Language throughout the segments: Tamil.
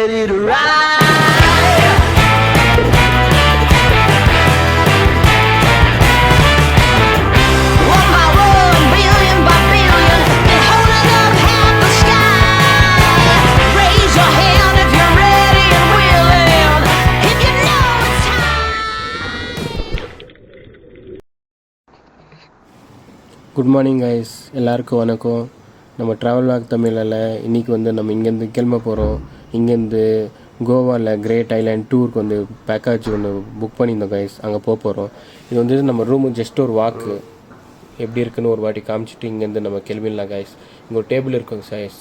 ready to ride. One by one, billion by billion, been holding up half the sky. Raise your hand if you're ready and willing, if you know it's time. Good morning guys, எல்லாருக்கும் வணக்கம். நம்ம ட்ராவல் வாக் தமிழில் இன்றைக்கி வந்து நம்ம இங்கேருந்து கிளம்ப போகிறோம். இங்கேருந்து கோவாவில் கிரேட் ஐலாண்ட் டூருக்கு வந்து பேக்கேஜ் ஒன்று புக் பண்ணியிருந்தோம் கைஸ். அங்கே போகிறோம். இது வந்து நம்ம ரூமு ஜஸ்ட் ஒரு வாக்கு எப்படி இருக்குன்னு ஒரு வாட்டி காமிச்சிட்டு இங்கேருந்து நம்ம கிளம்பிடலாம் கைஸ். இங்கே ஒரு டேபிள் இருக்கும் கைஸ்.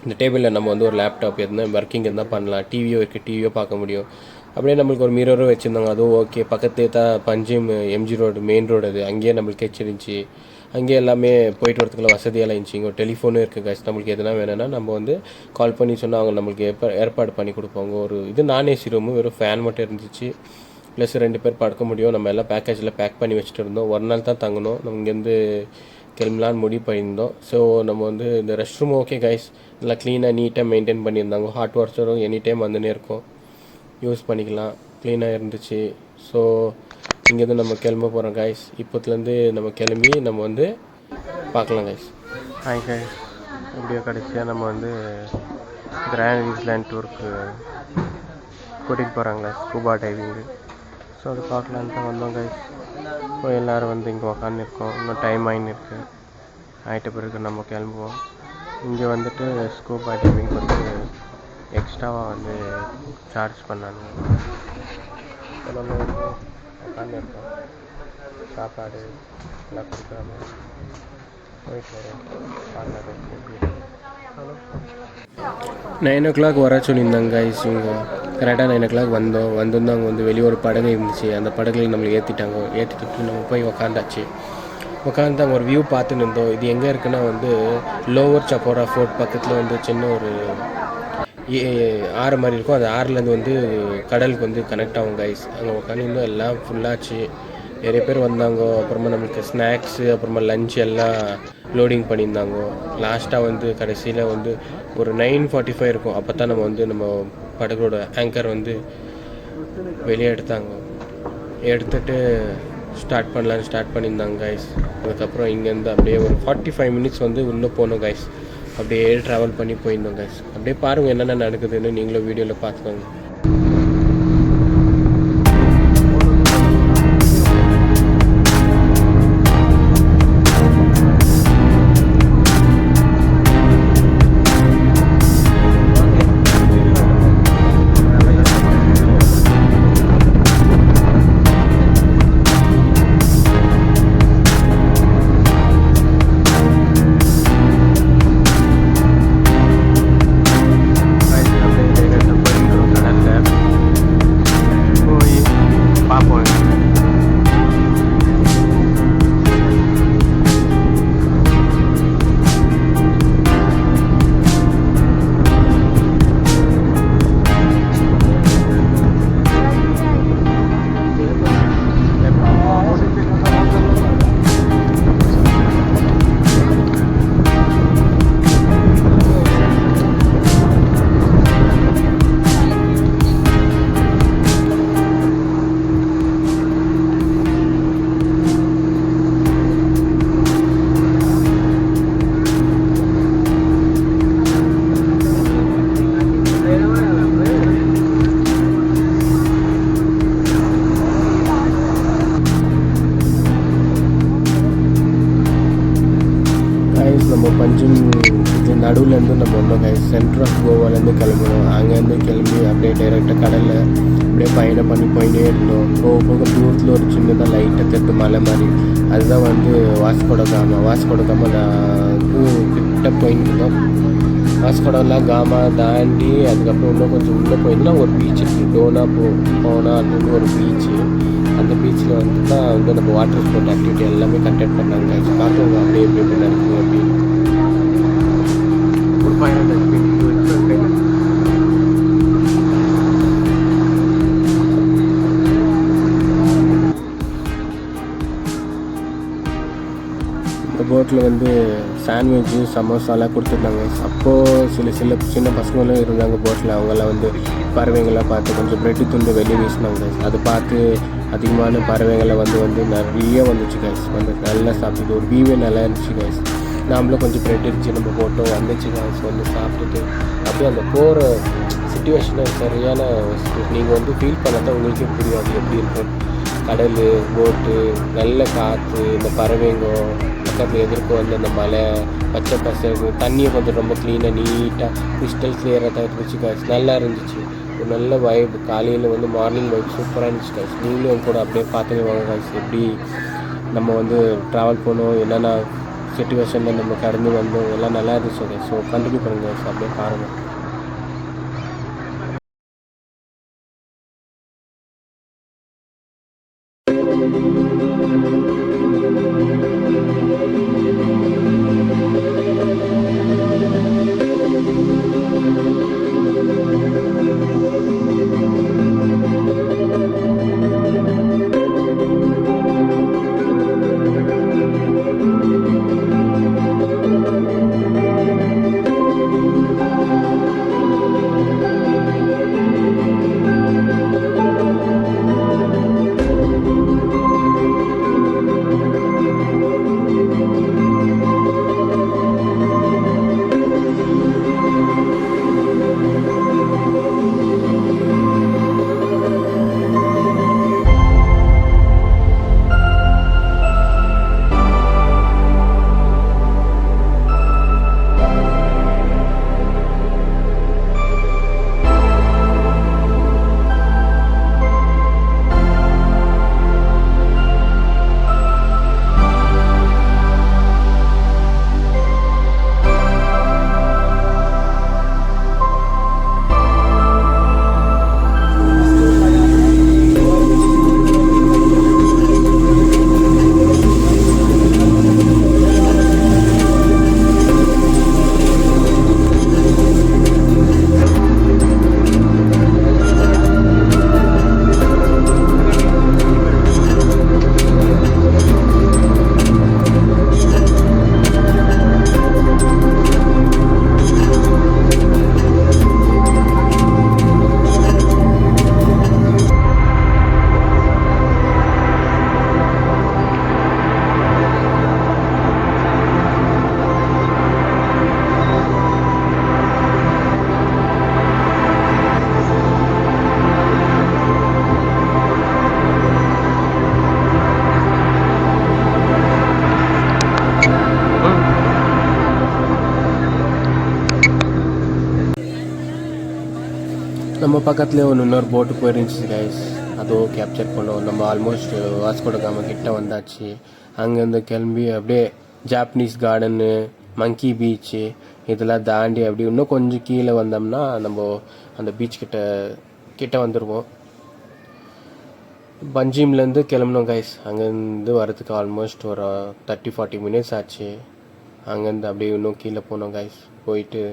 இந்த டேபிளில் நம்ம வந்து ஒரு லேப்டாப் எதுனா ஒர்க்கிங் இருந்தால் பண்ணலாம். டிவியோ இருக்குது, டிவியோ பார்க்க முடியும். அப்படியே நம்மளுக்கு ஒரு மிரரும் வச்சுருந்தாங்க, அதுவும் ஓகே. பக்கத்தே தான் Panjim MG road, main road. அது அங்கேயே நம்மளுக்கு வச்சிருந்துச்சி. அங்கேயே எல்லாமே போயிட்டு வரதுக்குள்ள வசதியெல்லாம் இருந்துச்சு. இங்கே ஒரு டெலிஃபோனும் இருக்குது கைஸ். நம்மளுக்கு எதுனா வேணும்னா நம்ம வந்து கால் பண்ணி சொன்னால் அவங்க நம்மளுக்கு ஏற்பாடு பண்ணி கொடுப்பாங்க. ஒரு இது நான் ஏசி ரூமு, வெறும் ஃபேன் மட்டும் இருந்துச்சு. ப்ளஸ் 2 பேர் படுக்க முடியும். நம்ம எல்லாம் பேக்கேஜில் பேக் பண்ணி வச்சுட்டு இருந்தோம். ஒரு நாள் தான் தங்கணும். நம்ம இங்கேருந்து கிளம்பலான்னு முடிவு பண்ணியிருந்தோம். ஸோ நம்ம வந்து இந்த ரெஸ்ட் ரூம் ஓகே கைஸ், நல்லா க்ளீனாக நீட்டாக மெயின்டைன் பண்ணியிருந்தாங்க. ஹாட் வாட்டரும் எனி டைம் வந்துன்னே இருக்கும், யூஸ் பண்ணிக்கலாம். க்ளீனாக இருந்துச்சு. ஸோ இங்கேருந்து நம்ம கிளம்ப போகிறோம் கைஸ். இப்போத்துலேருந்து நம்ம கிளம்பி நம்ம வந்து பார்க்கலாம் கைஸ். ஹாய் கைஸ், எப்படியோ கடைசியாக நம்ம வந்து கிராண்ட் ஐலாண்ட் டூருக்கு கூட்டிகிட்டு போகிறாங்க, ஸ்கூபா டைவிங்கு. ஸோ அது பார்க்கலான்னு தான் வந்தோம் கைஸ். இப்போ எல்லோரும் வந்து இங்கே உக்காந்துருக்கோம். இன்னும் டைம் ஆகிட்ட பிறகு நம்ம கிளம்புவோம். இங்கே வந்துட்டு ஸ்கூபா டைவிங் வந்து எக்ஸ்ட்ராவாக வந்து சார்ஜ் பண்ணாங்க. நம்ம வந்து உட்காந்துருக்கோம். சாப்பாடு எல்லாம் கொடுக்குறாங்க. போயிட்டு வரோம். 9 o'clock வர சொல்லியிருந்தாங்க கைஸ். இவங்க கரெக்டாக 9 o'clock வந்தோம். அங்கே வந்து வெளியே ஒரு படகு இருந்துச்சு. அந்த படகுலையும் நம்மளுக்கு ஏற்றிட்டு நம்ம போய் உக்காந்தாச்சு. உட்காந்து அங்கே ஒரு வியூ பார்த்துன்னு இருந்தோம். இது எங்கே இருக்குன்னா வந்து லோவர் சப்போரா ஃபோர்ட் பக்கத்தில் வந்து சின்ன ஒரு ஆறு மாதிரி இருக்கும். அந்த ஆறுலேருந்து வந்து கடலுக்கு வந்து கனெக்ட் ஆகும் கைஸ். அங்கே உட்காந்துருந்தோம். எல்லாம் ஃபுல்லாச்சு. நிறைய பேர் வந்தாங்க. அப்புறமா நம்மளுக்கு ஸ்நாக்ஸு, அப்புறமா லஞ்ச் எல்லாம் லோடிங் பண்ணியிருந்தாங்க. லாஸ்ட்டாக வந்து கடைசியில் வந்து ஒரு 9:45 இருக்கும். அப்போ தான் நம்ம வந்து நம்ம படகோட ஆங்கர் வந்து வெளியே எடுத்துட்டு ஸ்டார்ட் பண்ணியிருந்தாங்க கைஸ். அதுக்கப்புறம் இங்கேருந்து அப்படியே ஒரு 45 minutes வந்து உள்ளே போகணும் கைஸ். அப்படியே ட்ராவல் பண்ணி போயிருந்தோம் கைஸ். அப்படியே பாருங்கள் என்னென்ன நடக்குதுன்னு நீங்களும் வீடியோவில் பார்த்துக்கோங்க. நம்ம பஞ்சும் இது நடுவுலேருந்து நம்ம வந்தோம் கைஸ். சென்டர் ஆஃப் கோவாலேருந்து கிளம்புனோம். அங்கேருந்து கிளம்பி அப்படியே டைரெக்டாக கடலில் அப்படியே பயணம் பண்ணி போயிட்டே இருந்தோம். போக தூரத்தில் ஒரு சின்னதாக லைட்டாக தெட்டு மலை மாதிரி, அதுதான் வந்து வாஸ்கோட காமா கிட்ட போயிட்டு இருந்தோம். வாஸ்கோடெல்லாம் காமா தாண்டி அதுக்கப்புறம் இன்னும் கொஞ்சம் உள்ளே போயிருந்தா ஒரு பீச் இருக்குது, போனா அப்படின்னு ஒரு பீச்சு. அந்த பீச்சில் வந்து தான் வந்து நம்ம வாட்டர் ஸ்போர்ட் ஆக்டிவிட்டி எல்லாமே கண்டக்ட் பண்ணாங்க. பார்க்குறவங்க அப்படியே எப்படி நடக்குது அப்படின்னு ஒரு 500 இந்த போட்டில் வந்து சாண்ட்விட்சு சமோசாலாம் கொடுத்துருந்தாங்க. அப்போது சின்ன பசங்களும் இருந்தாங்க போட்டில். அவங்கெல்லாம் வந்து பறவைங்களாம் பார்த்து கொஞ்சம் ப்ரெட்டு துண்டு வெளியே வீசினாங்க. அதை பார்த்து அதிகமான பறவைங்களை வந்து நிறைய வந்துச்சு கைஸ். வந்து நல்லா சாப்பிட்டுட்டு ஒரு வியூவே நல்லா இருந்துச்சு கைஸ். நாமளும் கொஞ்சம் ப்ரெட் இருந்துச்சு நம்ம போட்டோம் வந்துச்சு கைஸ். வந்து சாப்பிட்டுட்டு அப்படியே அந்த போகிற சிச்சுவேஷனை சரியான நீங்கள் வந்து ஃபீல் பண்ணால் தான் உங்களுக்கே புரியாது எப்படி இருக்கும். கடல், போட்டு, நல்ல காற்று, இந்த பறவைங்க பக்கத்தில் எதிர்க்க வந்து அந்த மலை, பச்சை பசங்க, தண்ணியை கொஞ்சம் ரொம்ப க்ளீனாக நீட்டாக கிறிஸ்டல் கிளியராக தான் இருந்துச்சு கைஸ். நல்லா இருந்துச்சு. ஒரு நல்ல வைப். காலையில் வந்து மார்னிங் வைப் சூப்பராக இருந்துச்சு கைஸ். நீங்களும் கூட அப்படியே பார்த்துட்டு வாங்க கைஸ். எப்படி நம்ம வந்து ட்ராவல் பண்ணோம், என்னென்ன சிச்சுவேஷனில் நம்ம கடந்து வந்தோம், எல்லாம் நல்லா இருந்துச்சு கைஸ். ஸோ கண்டினியூ பண்ணுங்கள் கைஸ், அப்படியே பாருங்கள். நம்ம பக்கத்துலேயே இன்னொரு போட்டு போயிருந்துச்சு கைஸ். அதுவும் கேப்சர் பண்ணோம். நம்ம ஆல்மோஸ்ட் வாஸ்கோ ட காமா கிட்ட வந்தாச்சு. அங்கேருந்து கிளம்பி அப்படியே ஜாப்பனீஸ் கார்டனு, மங்கி பீச்சு இதெல்லாம் தாண்டி அப்படி இன்னும் கொஞ்சம் கீழே வந்தோம்னா நம்ம அந்த பீச் கிட்ட வந்துடுவோம். பஞ்சிம்லேருந்து கிளம்புனோம் கைஸ். அங்கேருந்து வரதுக்கு ஆல்மோஸ்ட் ஒரு 30-40 மினிட்ஸ் ஆச்சு. அங்கேருந்து அப்படியே இன்னும் கீழே போனோம் கைஸ். போயிட்டு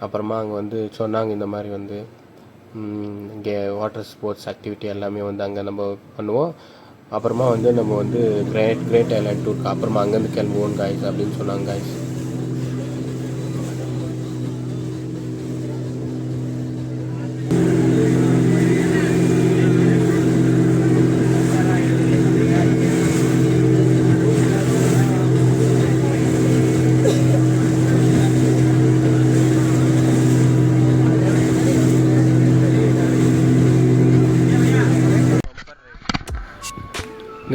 அப்புறமா அங்கே வந்து சொன்னாங்க இந்த மாதிரி வந்து இங்கே வாட்டர் ஸ்போர்ட்ஸ் ஆக்டிவிட்டி எல்லாமே வந்து அங்கே நம்ம பண்ணுவோம். அப்புறமா வந்து நம்ம வந்து கிரேட் ஐலாண்ட் டூருக்கு அப்புறமா அங்கேருந்து கிளம்புவோம் கைஸ் அப்படின்னு சொன்னாங்க கைஸ்.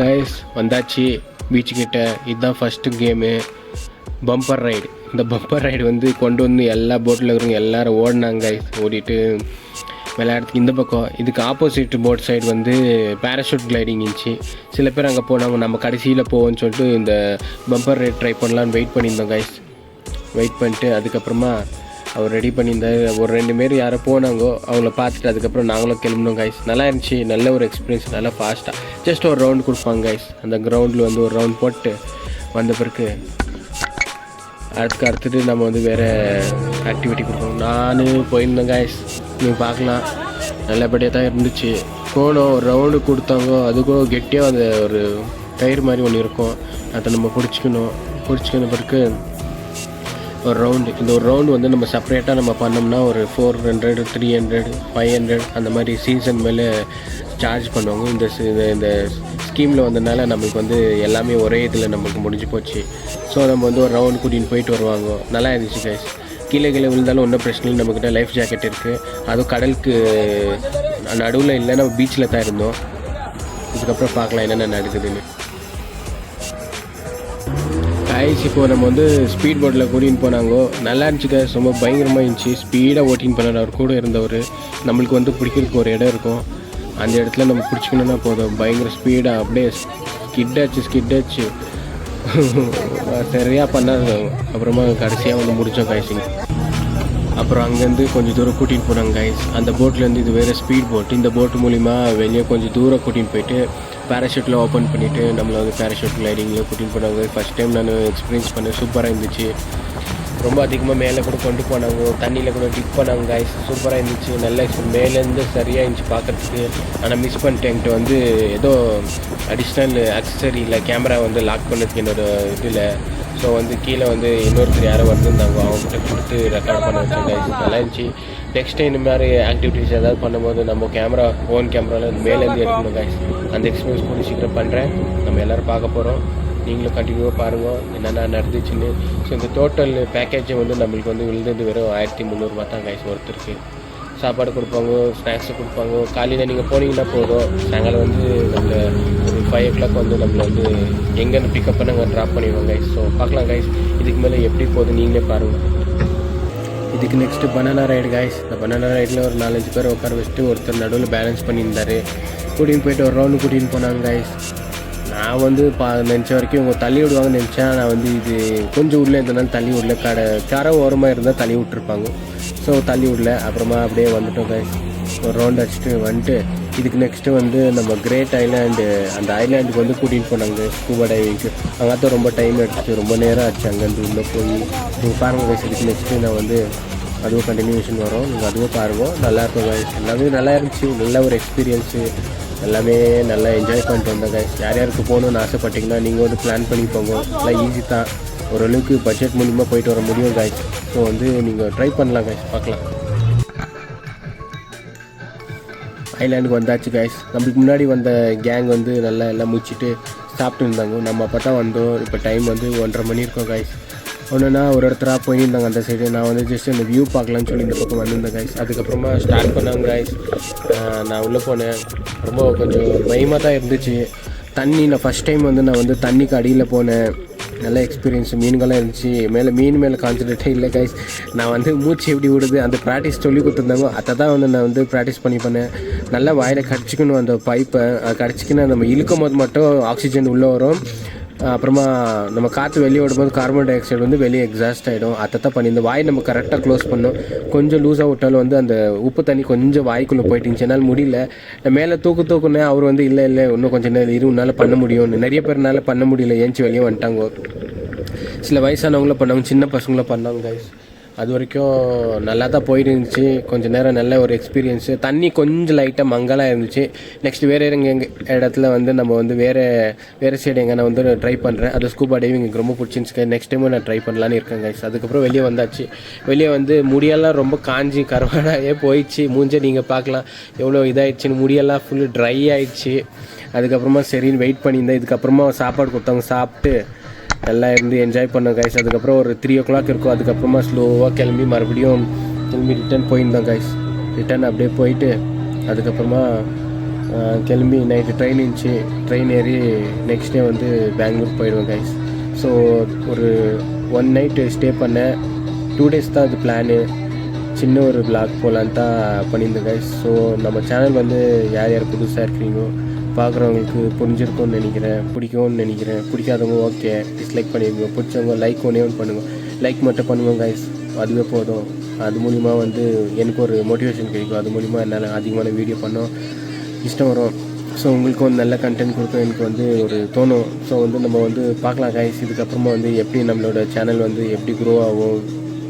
கைஸ் வந்தாச்சு பீச் கிட்ட. இதுதான் ஃபஸ்ட்டு கேமு, பம்பர் ரைடு. இந்த பம்பர் ரைடு வந்து கொண்டு வந்து எல்லா போட்டில் இருக்கிறவங்க எல்லோரும் ஓடினாங்க கைஸ். ஓடிட்டு விளையாடுறதுக்கு இந்த பக்கம் இதுக்கு ஆப்போசிட் போட் சைடு வந்து பேராஷூட் கிளைடிங் இருந்துச்சு. சில பேர் அங்கே போனாங்க. நம்ம கடைசியில் போவோம்னு சொல்லிட்டு இந்த பம்பர் ரைட் ட்ரை பண்ணலான்னு வெயிட் பண்ணியிருந்தோம் கைஸ். வெயிட் பண்ணிட்டு அதுக்கப்புறமா அவர் ரெடி பண்ணியிருந்தார். ஒரு 2 பேர் யாரோ போனாங்கோ, அவங்கள பார்த்துட்டு அதுக்கப்புறம் நாங்களும் கிளம்பினோம் கைஸ். நல்லா இருந்துச்சு. நல்ல ஒரு எக்ஸ்பீரியன்ஸ். நல்லா ஃபாஸ்ட்டாக ஜஸ்ட் ஒரு ரவுண்ட் கொடுப்பாங்க கைஸ். அந்த கிரவுண்டில் வந்து ஒரு ரவுண்ட் போட்டு வந்த பிறகு அடுத்துட்டு நம்ம வந்து வேறு ஆக்டிவிட்டி கொடுப்போம். நான் போயிருந்தேன் கைஸ். நீங்கள் பார்க்கலாம் நல்லபடியாக தான் இருந்துச்சு. போனோம், ஒரு ரவுண்டு கொடுத்தாங்க. அதுக்கும் கெட்டியாக அந்த ஒரு டயர் மாதிரி ஒன்று இருக்கும். அதை நம்ம பிடிச்சிக்கணும். பிடிச்சிக்கின பிறகு ஒரு ரவுண்டு. இந்த ஒரு ரவுண்டு வந்து நம்ம செப்பரேட்டாக நம்ம பண்ணோம்னா ஒரு 400 300 500 அந்த மாதிரி சீசன் மேலே சார்ஜ் பண்ணுவாங்க. இந்த ஸ்கீமில் வந்ததுனால நம்மளுக்கு வந்து எல்லாமே ஒரே இதில் நம்மளுக்கு முடிஞ்சு போச்சு. ஸோ நம்ம வந்து ஒரு ரவுண்டு கூட்டின்னு போயிட்டு வருவாங்க. நல்லா இருந்துச்சு கைஸ். கீழே விழுந்தாலும் ஒன்றும் பிரச்சனை இல்லை. நம்மக்கிட்ட லைஃப் ஜாக்கெட் இருக்குது. அதுவும் கடலுக்கு நடுவில் இல்லை, நம்ம பீச்சில் தான் இருந்தோம். இதுக்கப்புறம் பார்க்கலாம் என்னென்ன நடக்குதுன்னு. கைஸ் இப்போ நம்ம வந்து ஸ்பீட் போட்டில் கூட்டின்னு போனாங்க. நல்லா இருந்துச்சு கைஸ். ரொம்ப பயங்கரமாக இருந்துச்சு. ஸ்பீடாக ஓட்டின்னு போனார் அவர் கூட இருந்தவர். நம்மளுக்கு வந்து பிடிக்கிறதுக்கு ஒரு இடம் இருக்கும். அந்த இடத்துல நம்ம பிடிச்சிக்கணுன்னா போதும். பயங்கர ஸ்பீடாக அப்படியே ஸ்கிட்டாச்சு சரியாக பண்ணாங்க. அப்புறமா கடைசியாக வந்து முடித்தோம் கைஸிங். அப்புறம் அங்கேருந்து கொஞ்சம் தூரம் கூட்டிகிட்டு போனாங்க கைஸ். அந்த போட்லேருந்து இது வேறு ஸ்பீட் போட். இந்த போட்டு மூலிமா வெளியே கொஞ்சம் தூரம் கூட்டிகிட்டு போயிட்டு பேராஷூட்டில் ஓப்பன் பண்ணிவிட்டு நம்மளை வந்து பேராஷூட் ரைடிங்கில் கூட்டிகிட்டு போனாங்க. ஃபஸ்ட் டைம் நான் எக்ஸ்பீரியன்ஸ் பண்ணேன். சூப்பராக இருந்துச்சு. ரொம்ப அதிகமாக மேலே கூட கொண்டு போனாங்க. தண்ணியில் கூட டிப் பண்ணாங்க கைஸ். சூப்பராக இருந்துச்சு. நல்ல மேலேருந்து சரியாக இருந்துச்சு பார்க்குறதுக்கு. ஆனால் மிஸ் பண்ணிட்டேன். என்கிட்ட வந்து ஏதோ அடிஷ்னல் அக்சசரி இல்லை, கேமரா வந்து லாக் பண்ணதுக்கு என்னோடய இதில். ஸோ வந்து கீழே வந்து இன்னொருத்தர் யாரோ வந்திருந்தாங்க. அவங்ககிட்ட கொடுத்து ரெக்கார்ட் பண்ண வச்சேன் கைஸ். நல்லா இருந்துச்சு. நெக்ஸ்ட் டைம் இந்த மாதிரி ஆக்டிவிட்டீஸ் ஏதாவது பண்ணும்போது நம்ம கேமரா ஓன் கேமராவில் மேலேருந்து எடுக்கணும் கைஸ். அந்த எக்ஸ்பீரியன்ஸ் கூட சீக்கிரம் பண்ணுறேன். நம்ம எல்லோரும் பார்க்க போகிறோம். நீங்களும் கண்டினியூவாக பாருங்கள் என்னென்ன நடந்துச்சுன்னு. ஸோ இந்த டோட்டல் பேக்கேஜை வந்து நம்மளுக்கு வந்து விழுந்தது வெறும் 1300 தான் கைஸ் ஒருத்தருக்கு. சாப்பாடு கொடுப்பாங்க, ஸ்நாக்ஸு கொடுப்பாங்க. காலையில் நீங்கள் போனீங்கன்னா போதும். சாயங்காலம் வந்து நம்மளை ஒரு 5 o'clock வந்து நம்மளை வந்து எங்கேருந்து பிக்கப் பண்ண அங்கே ட்ராப் பண்ணிடுவோம் கைஸ். ஸோ பார்க்கலாம் கைஸ். இதுக்கு மேலே எப்படி போகுது நீங்களே பாருங்கள். இதுக்கு நெக்ஸ்ட்டு பனானா ரைடு கைஸ். இந்த பனானா ரைடில் ஒரு 4-5 பேர் உட்கார வச்சுட்டு ஒருத்தர் நடுவில் பேலன்ஸ் பண்ணியிருந்தார். கூட்டின்னு போயிட்டு ஒரு ரவுண்டு கூட்டின்னு போனாங்க கைஸ். நான் வந்து நினச்ச வரைக்கும் இவங்க தள்ளி விடுவாங்கன்னு நினச்சேன். நான் வந்து இது கொஞ்சம் உள்ளே இருந்தனால தள்ளி விடல. கரை ஓரமாக இருந்தால் தள்ளி விட்டுருப்பாங்க. ஸோ தள்ளி விடல. அப்புறமா அப்படியே வந்துட்டோம் கைஸ். ஒரு ரவுண்ட் அடிச்சுட்டு வந்துட்டு இதுக்கு நெக்ஸ்ட்டு வந்து நம்ம கிரேட் ஐலாண்டு, அந்த ஐலாண்டுக்கு வந்து கூட்டிகிட்டு போனாங்க ஸ்கூபா டைவிங்க்கு. அங்கே தான் ரொம்ப டைம் எடுத்துச்சு. ரொம்ப நேரம் ஆச்சு அங்கேருந்து உள்ளே போய். நீங்கள் பாருங்கள் கைஸ். இதுக்கு நெக்ஸ்ட்டு நான் வந்து அதுவும் கண்டினியூஷன் வரும். நீங்கள் அதுவும் பாருங்கள். நல்லாயிருக்கும் கைஸ். எல்லாமே நல்லா இருந்துச்சு. நல்ல ஒரு எக்ஸ்பீரியன்ஸு. எல்லாமே நல்லா என்ஜாய் பண்ணிட்டு வந்தோம் கைஸ். யார் யாருக்கு போகணுன்னு ஆசைப்பட்டிங்கன்னா நீங்கள் வந்து பிளான் பண்ணி போங்க. எல்லாம் ஈஸி தான். ஓரளவுக்கு பட்ஜெட் மூலிமா போயிட்டு வர முடியும் கைஸ். ஸோ வந்து நீங்கள் ட்ரை பண்ணலாம் கைஸ். பார்க்கலாம். ஐலாண்டுக்கு வந்தாச்சு கைஸ். நம்மளுக்கு முன்னாடி வந்த கேங் வந்து நல்லா எல்லாம் முடிச்சுட்டு சாப்பிட்டு இருந்தாங்க. நம்ம அப்போ தான் வந்தோம். இப்போ டைம் வந்து 1:30 மணி இருக்கும் கைஸ். ஒன்றுனா ஒரு இடத்துல போயிருந்தாங்க அந்த சைடு. நான் வந்து ஜஸ்ட் அந்த வியூ பார்க்கலான்னு சொல்லி இந்த பக்கம் வந்திருந்தேன் கைஸ். அதுக்கப்புறமா ஸ்டார்ட் பண்ணாங்க கைஸ். நான் உள்ளே போனேன். ரொம்ப கொஞ்சம் பயமாக தான் இருந்துச்சு. தண்ணி நான் ஃபஸ்ட் டைம் வந்து நான் வந்து தண்ணிக்கு அடியில் போனேன். நல்ல எக்ஸ்பீரியன்ஸ். மீன்கள்லாம் இருந்துச்சு. மீன் மேலே கான்சன்ட்ரேட்டே இல்லை கைஸ். நான் வந்து மூச்சு எப்படி விடுது அந்த ப்ராக்டிஸ் சொல்லி கொடுத்துருந்தாங்க. அதை தான் வந்து நான் வந்து ப்ராக்டிஸ் பண்ணேன். நல்லா வாயில் கடிச்சிக்கணும் அந்த பைப்பை. கடிச்சிக்கின்னு நம்ம இழுக்கும் போது மட்டும் ஆக்சிஜன் உள்ளே வரும். அப்புறமா நம்ம காற்று வெளியே விடும்போது கார்பன் டை ஆக்சைடு வந்து வெளியே எக்ஸாஸ்ட் ஆகிடும். அதை தான் பண்ணி இந்த வாய் நம்ம கரெக்டாக க்ளோஸ் பண்ணோம். கொஞ்சம் லூஸாக விட்டாலும் வந்து அந்த உப்பு தண்ணி கொஞ்சம் வாய்க்குள்ளே போயிட்டுச்சு. என்னால் முடியல. நான் மேலே தூக்குனேன். அவர் வந்து இல்லை இன்னும் கொஞ்சம் நேரம் உன்னால் பண்ண முடியும்னு. நிறைய பேர்னால பண்ண முடியல. ஏஞ்சி வெளியே வந்துட்டாங்க. சில வயசானவங்களும் பண்ணாங்க, சின்ன பசங்களும் பண்ணாங்க கைஸ். அது வரைக்கும் நல்லா தான் போயிருந்துச்சு. கொஞ்சம் நேரம் நல்ல ஒரு எக்ஸ்பீரியன்ஸு. தண்ணி கொஞ்சம் லைட்டாக மங்கலாக இருந்துச்சு. நெக்ஸ்ட் வேறு இடத்துல வந்து நம்ம வந்து வேறு சைடு எங்கே நான் வந்து ட்ரை பண்ணுறேன். அது ஸ்கூபா டைவிங் எனக்கு ரொம்ப பிடிச்சிருந்துச்சு. நெக்ஸ்ட் டைமும் நான் ட்ரை பண்ணலான்னு இருக்கேன் கைஸ். அதுக்கப்புறம் வெளியே வந்தாச்சு. வெளியே வந்து முடியெல்லாம் ரொம்ப காஞ்சி கருவாடாயே போயிடுச்சு. மூஞ்சே நீங்கள் பார்க்கலாம் எவ்வளோ இதாகிடுச்சின்னு. முடியெல்லாம் ஃபுல்லு ட்ரை ஆகிடுச்சு. அதுக்கப்புறமா சரின்னு வெயிட் பண்ணியிருந்தேன். இதுக்கப்புறமா சாப்பாடு கொடுத்தாங்க. சாப்பிட்டு எல்லாம் இருந்து என்ஜாய் பண்ணோம் கைஸ். அதுக்கப்புறம் ஒரு 3 o'clock இருக்கும். அதுக்கப்புறமா ஸ்லோவாக கிளம்பி மறுபடியும் ரிட்டர்ன் போயிருந்தோம் கைஸ். ரிட்டர்ன் அப்படியே போயிட்டு அதுக்கப்புறமா கிளம்பி நைட்டு ட்ரெயின் இருந்துச்சு. ட்ரெயின் ஏறி நெக்ஸ்ட் டே வந்து பெங்களூர் போயிடுவோம் கைஸ். ஸோ ஒரு 1 night ஸ்டே பண்ணேன். 2 days தான் அது பிளானு. சின்ன ஒரு vlog போகலான்னு தான் பண்ணியிருந்தேன் கைஸ். ஸோ நம்ம சேனல் வந்து யார் யார் புதுசாக இருக்கிறீங்களோ பார்க்குறவங்களுக்கு புரிஞ்சிருக்கும்னு நினைக்கிறேன். பிடிக்கும்னு நினைக்கிறேன். பிடிக்காதவங்க ஓகே டிஸ்லைக் பண்ணிடுங்க. பிடிச்சவங்க லைக் ஒன்றே பண்ணுங்கள். லைக் மட்டும் பண்ணுவோம் கைஸ். அதுவே போதும். அது மூலிமா வந்து எனக்கு ஒரு மோட்டிவேஷன் கிடைக்கும். அது மூலிமா என்னால் அதிகமான வீடியோ பண்ணோம் இஷ்டம் வரும். ஸோ உங்களுக்கு வந்து நல்ல கண்டென்ட் கொடுக்க எனக்கு வந்து ஒரு தோணும். ஸோ வந்து நம்ம வந்து பார்க்கலாம் கைஸ். இதுக்கப்புறமா வந்து எப்படி நம்மளோட சேனல் வந்து எப்படி க்ரோ ஆகும்.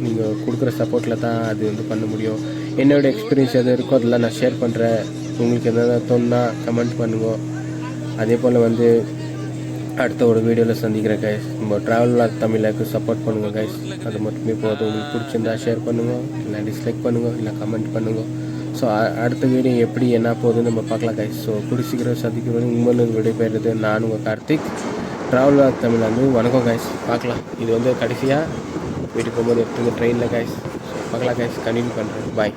நீங்கள் கொடுக்குற சப்போர்ட்டில் தான் அது வந்து பண்ண முடியும். என்னோடய எக்ஸ்பீரியன்ஸ் எது இருக்கோ அதெல்லாம் நான் ஷேர் பண்ணுறேன். உங்களுக்கு எதாவது தோணுன்னா கமெண்ட் பண்ணுங்க. அதே போல் வந்து அடுத்த ஒரு வீடியோவில் சந்திக்கிறேன் கைஸ். நம்ம ட்ராவல் vlog தமிழுக்கு சப்போர்ட் பண்ணுங்கள் கைஸ். அது மட்டுமே போதும். உங்களுக்கு பிடிச்சிருந்தா ஷேர் பண்ணுங்கள், இல்லை டிஸ்லைக் பண்ணுங்கள், இல்லை கமெண்ட் பண்ணுங்கள். ஸோ அடுத்த வீடியோ எப்படி என்ன போகுதுன்னு நம்ம பார்க்கலாம் கைஸ். ஸோ குடிச்சிக்கிறோம் சந்திக்கிறோம் உங்களில் விடைபெறுறது நான் உங்கள் கார்த்திக். ட்ராவல் vlog தமிழ் வந்து வணக்கம் கைஸ். பார்க்கலாம். இது வந்து கடைசியாக வீட்டுக்கு போகும்போது எடுத்துங்க ட்ரெயினில் கைஸ். ஸோ பார்க்கலாம் கைஸ். கண்டினியூ பண்ணுறேன். பாய்.